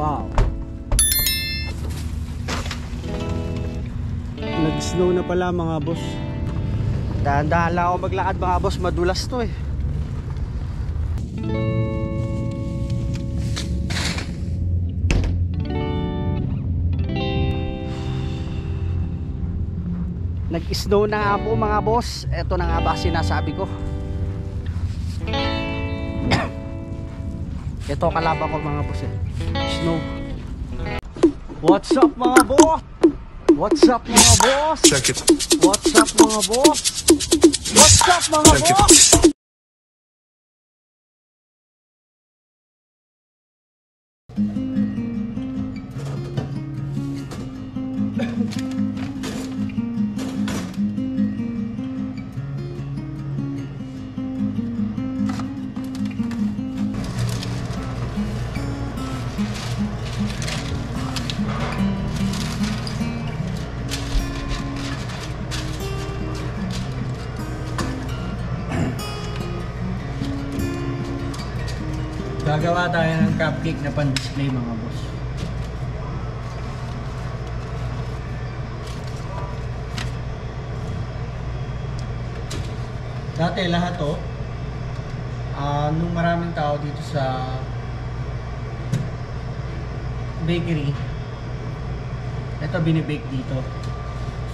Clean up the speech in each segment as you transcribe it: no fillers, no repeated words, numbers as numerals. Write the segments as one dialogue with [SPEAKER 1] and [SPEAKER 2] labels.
[SPEAKER 1] Wow. Nag-snow na pala mga boss. Dahan-dahan lang ako maglakad mga boss, madulas to eh. Nag-snow na nga po mga boss. Ito na nga ba sinasabi ko. Ito kalaban ko mga boss eh. Snow. What's up mga boss? What's up mga boss?
[SPEAKER 2] Check it.
[SPEAKER 1] What's up mga boss? What's up mga
[SPEAKER 2] Check it.
[SPEAKER 1] boss? Gagawa tayo ng cupcake na pan-display mga boss. Dati lahat to nung maraming tao dito sa bakery, ito binibake dito.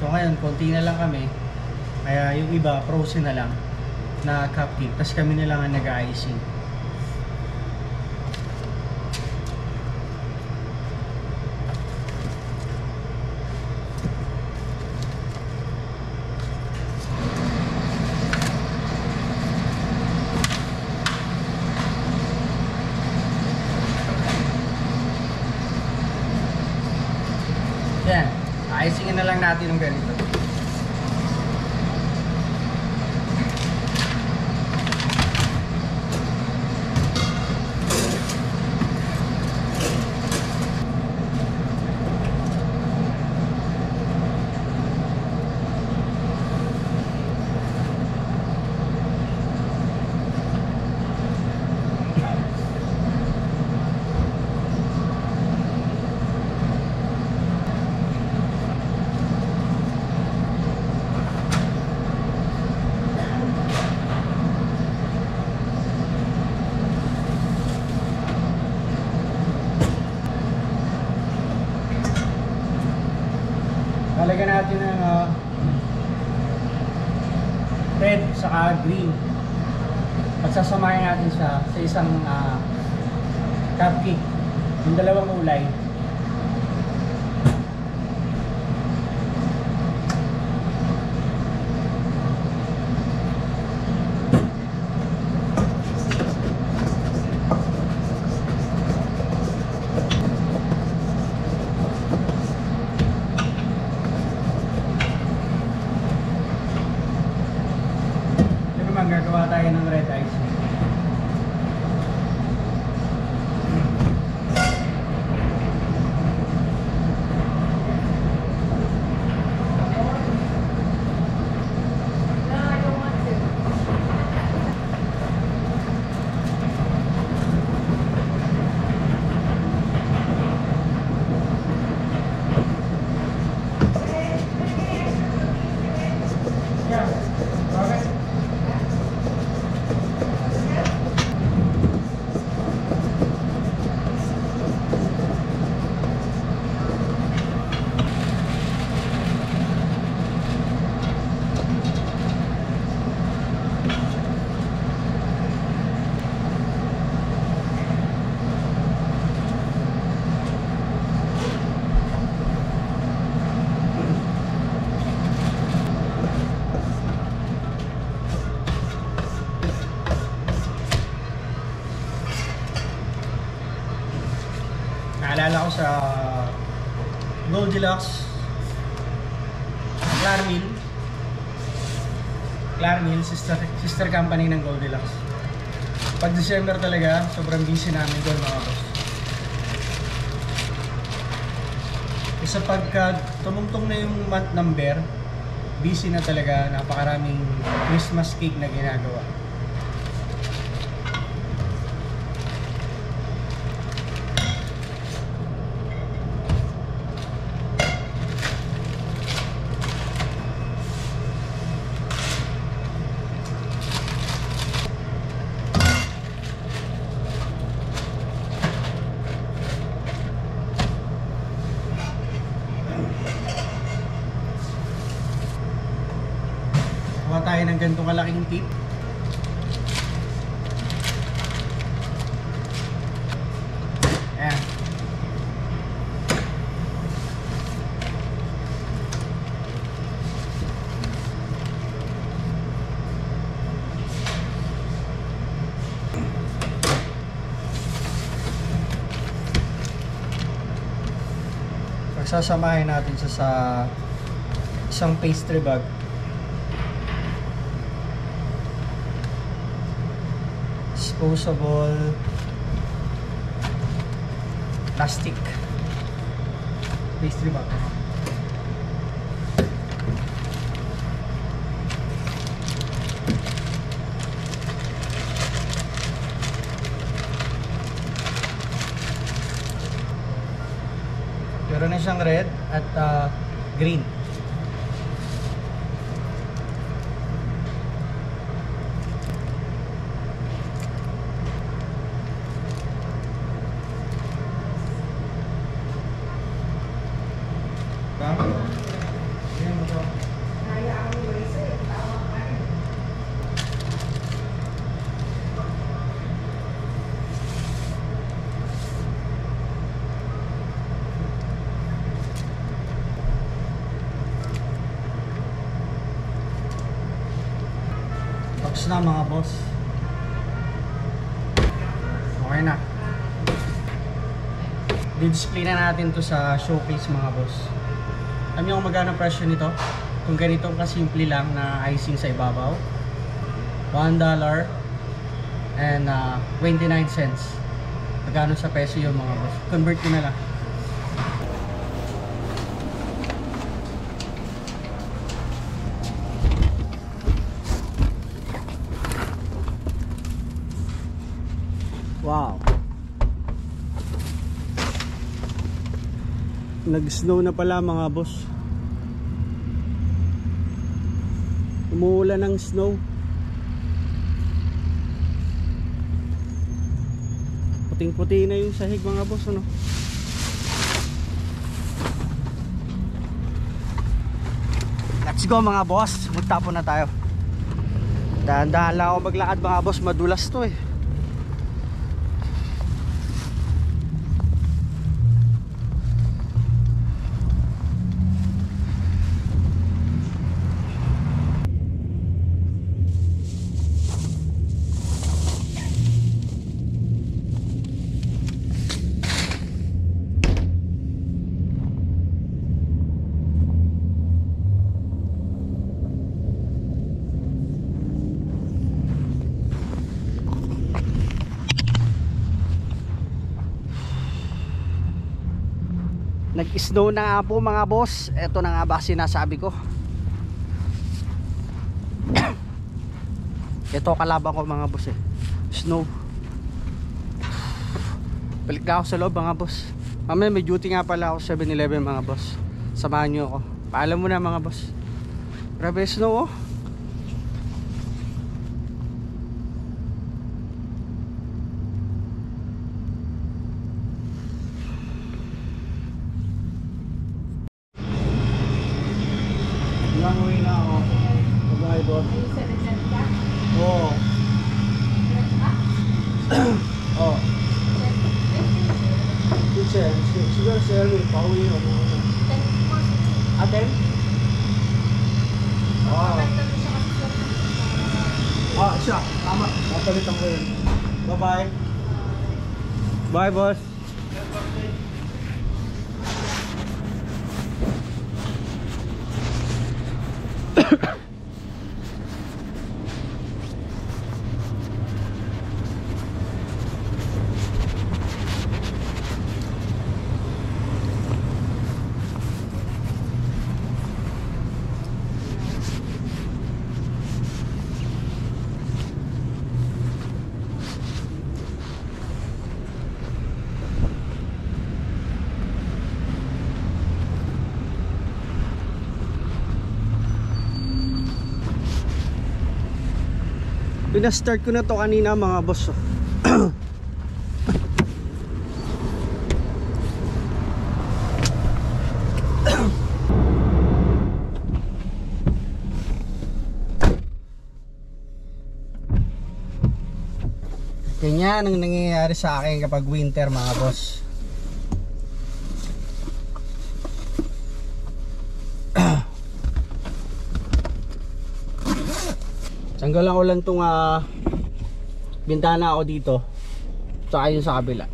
[SPEAKER 1] So ngayon konti na lang kami, kaya yung iba frozen na lang na cupcake, tapos kami na lang ang nag-icing. Yan, icingin na lang natin ng ganito. Lalagyan natin ng red saka green. Pagsasamahin natin siya sa isang cupcake. Yung dalawang kulay. Gagawa tayo ng red icing. Naalala ko sa Goldilocks Claremil, sister company ng Goldilocks. Pag December talaga, sobrang busy namin doon mga boss. Isa pagka tumungtong na yung month number, busy na talaga, napakaraming Christmas cake na ginagawa. ng ganitong kalaking tip. Ayan. Pagsasamahin natin siya sa isang pastry bag. Disposable plastic pastry bag. Meron na siyang red at green. Tapos na mga boss. Okay na. Di-display na natin to sa showcase mga boss. Alam niyo kung magkano presyo nito? Kung ganitong kasimple lang na icing sa ibabaw, $1 and 29 cents. Magkano sa peso yun mga boss? Convert ko na lang. Wow. Nag-snow na pala mga boss. Umuulan ng snow. Puting-puti na yung sahig mga boss, ano? Let's go mga boss. Magtapon na tayo. Dahan-dahan lang ako maglakad mga boss. Madulas to eh. Nag-snow na nga po mga boss. Ito na nga ba sinasabi ko. Ito kalaban ko mga boss eh. Snow. Balik na ako sa loob mga boss. Mamaya may duty nga pala ako sa 7-Eleven mga boss. Samahan nyo ako. Paalam mo na mga boss. Grabe snow oh. Langoy na ako. Pagay doon. Oo. Oo. Teacher, siguro si Erwin, pauwi o mga. Aten? Oo. Siya. Tama. Napalitan ko yun. Bye-bye. Bye, boss. Pina-start ko na to kanina mga boss. Ganyan ang nangyayari sa akin kapag winter mga boss. Tanggalan ko lang itong bintana ako dito, tsaka yun sa kabila.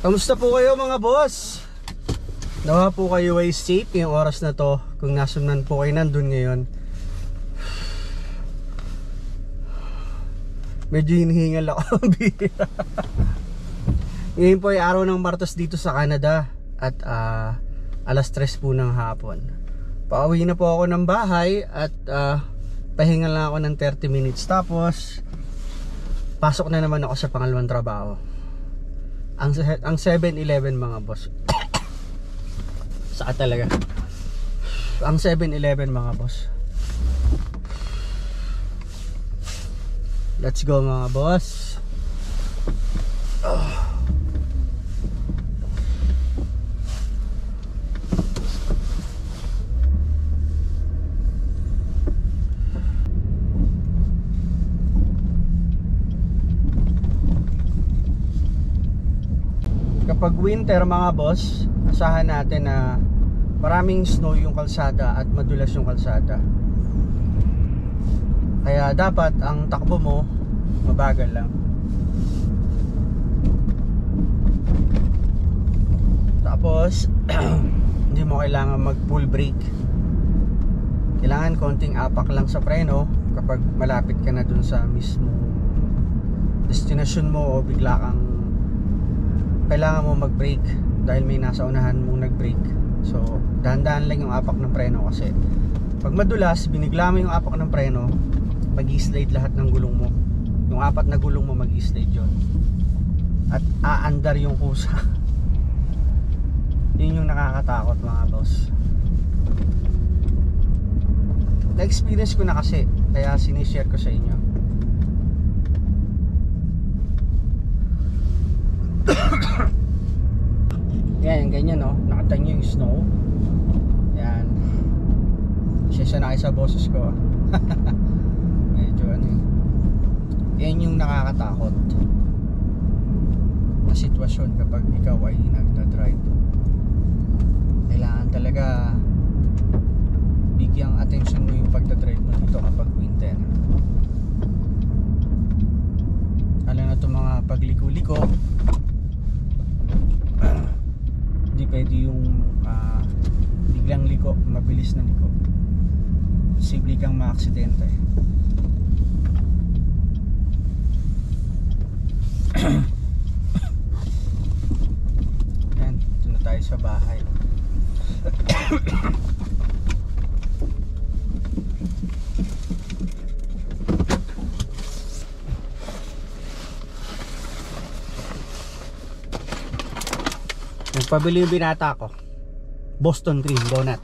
[SPEAKER 1] Kamusta po kayo mga boss? Nawa po kayo ay safe yung oras na to. Kung nasundan po kayo nandun ngayon. Medyo hinihingal ako. Ngayon po ay araw ng Martes dito sa Canada. At alas 3 po ng hapon. Pauwi na po ako ng bahay. At pahinga lang ako ng 30 minutes. Tapos pasok na naman ako sa pangalawang trabaho. Ang 7-Eleven mga boss. Saka talaga. Ang 7-Eleven mga boss. Let's go mga boss. Kapag winter mga boss, asahan natin na maraming snow yung kalsada at madulas yung kalsada. Kaya dapat ang takbo mo mabagal lang. Tapos hindi mo kailangan mag full brake. Kailangan konting apak lang sa preno kapag malapit ka na dun sa mismo destination mo o bigla kang kailangan mo mag-brake dahil may nasa unahan mong nag-brake. So dahan-dahan lang yung apak ng preno kasi pag madulas, binigla mo yung apak ng preno, mag-i-slide lahat ng gulong mo. Yung 4 na gulong mo mag-i-slide yun. At aandar yung kusa. Yun yung nakakatakot mga boss. Na-experience ko na kasi, kaya sinishare ko sa inyo. Yan, ganyan no, nakatanyo yung snow. Yan. Siyasa na kayo sa boses ko. Medyo ano yun. Yan yung nakakatakot na sitwasyon kapag ikaw ay nagdadrive. Kailangan talaga bigyang attention mo yung pagdadrive mo dito kapag winter. Alam na itong mga pagliko-liko, hindi pwede yung biglang liko, mabilis na liko. Posible kang maaksidente. Yan, ito na tayo sa bahay. Nagpabili yung binata ko, Boston cream donut.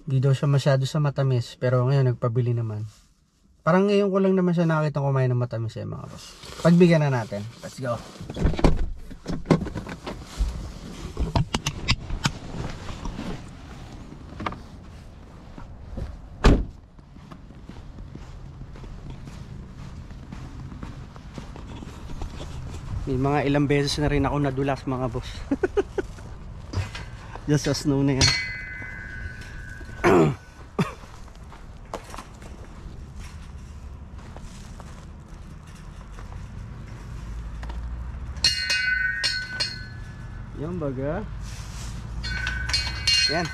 [SPEAKER 1] Di daw siya masyado sa matamis, pero ngayon nagpabili naman. Parang ngayon ko lang naman siya nakita kumain ng matamis mga boss. Pagbigyan na natin. Let's go. May mga ilang beses na rin ako nadulas mga boss. Just sa snow na yan. Yan baga. Yan.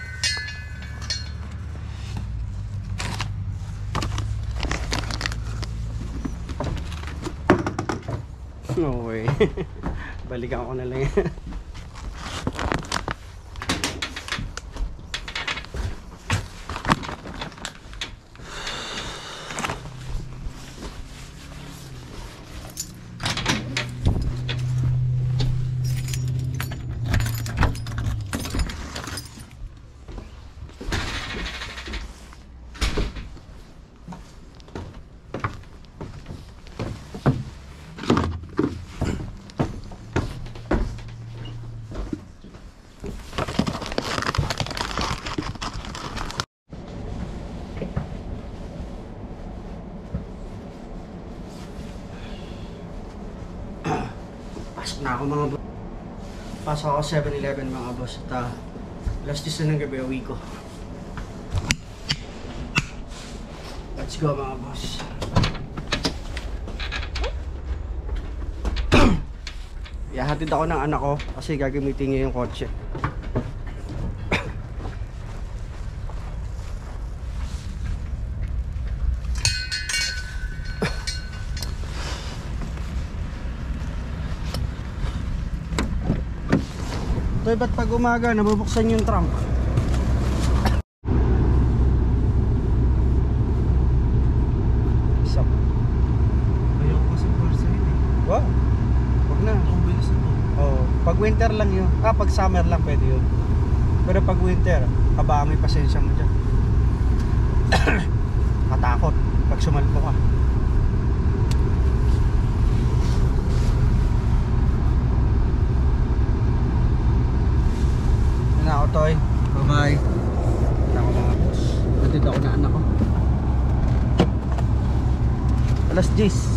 [SPEAKER 1] No way. Balikan ko na lang yan. Pasok na ako mga boss. Pasok ako 7-Eleven mga boss. At alas 10 na ng gabi, uwi ko. Let's go mga boss. Ihahatid ako ng anak ko kasi gagamitin niya yung kotse. Toy, ba't pag umaga nabubuksan yung trunk? Isa.
[SPEAKER 2] Ayaw ko kasi parsa yun eh.
[SPEAKER 1] Wow. Huwag na.
[SPEAKER 2] Ang bilis na to.
[SPEAKER 1] Oh, pag winter lang yun. Pag summer lang pwede yun. Pero pag winter, kabaka may pasensya mo dyan. Katakot pag sumalpo ka. Yan ako, Toy.
[SPEAKER 2] Bye-bye.
[SPEAKER 1] Yan ako mga boss. Natid ako na anak ko. Alas 10.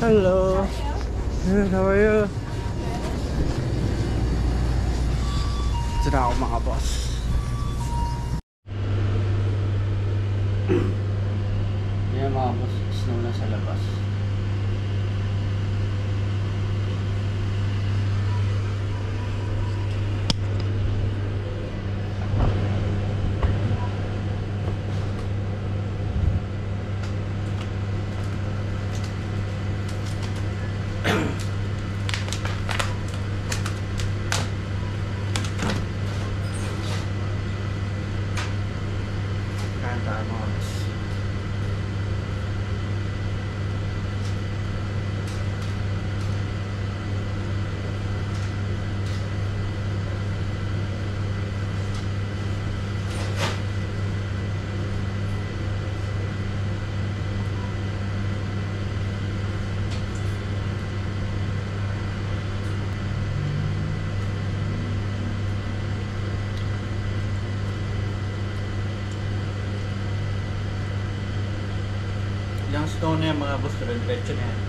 [SPEAKER 1] Hello. Good, how are you? Ito na ako mga boss. Yan mga boss, snow na sa labas. Kanta mga boss. Yung snow na yan mga boss, diretso na yan.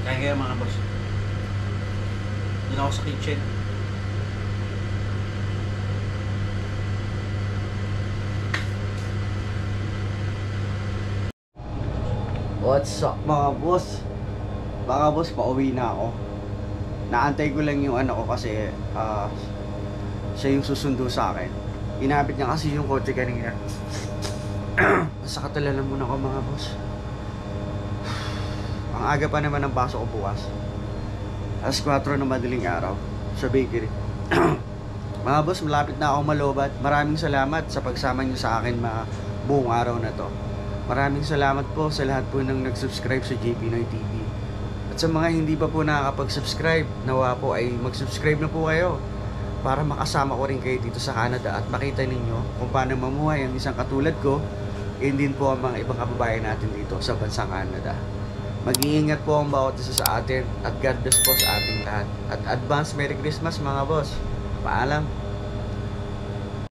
[SPEAKER 1] Kaya kaya mga boss. Doon ako sa kitchen. What's up mga boss? Mga boss, pauwi na ako. Naantay ko lang yung ano ko kasi siya yung susundo sa akin. Inabit niya kasi yung kotse kanina. Nasa katalalan muna ako mga boss. Ang aga pa naman ang pasok ko bukas. Alas 4 ng madaling araw sa bakery. Mga boss, malapit na ako malobat. Maraming salamat sa pagsama niyo sa akin buong araw na to. Maraming salamat po sa lahat po ng nag-subscribe sa JP Noy TV. At sa mga hindi pa po nakakapag-subscribe, nawa po ay mag-subscribe na po kayo para makasama ko rin kayo dito sa Canada at makita ninyo kung paano mamuhay ang isang katulad ko, and din po ang mga ibang kababayan natin dito sa bansang Canada. Mag-iingat po ang bawat isa sa atin at God bless po sa ating lahat. At advance Merry Christmas mga boss. Paalam.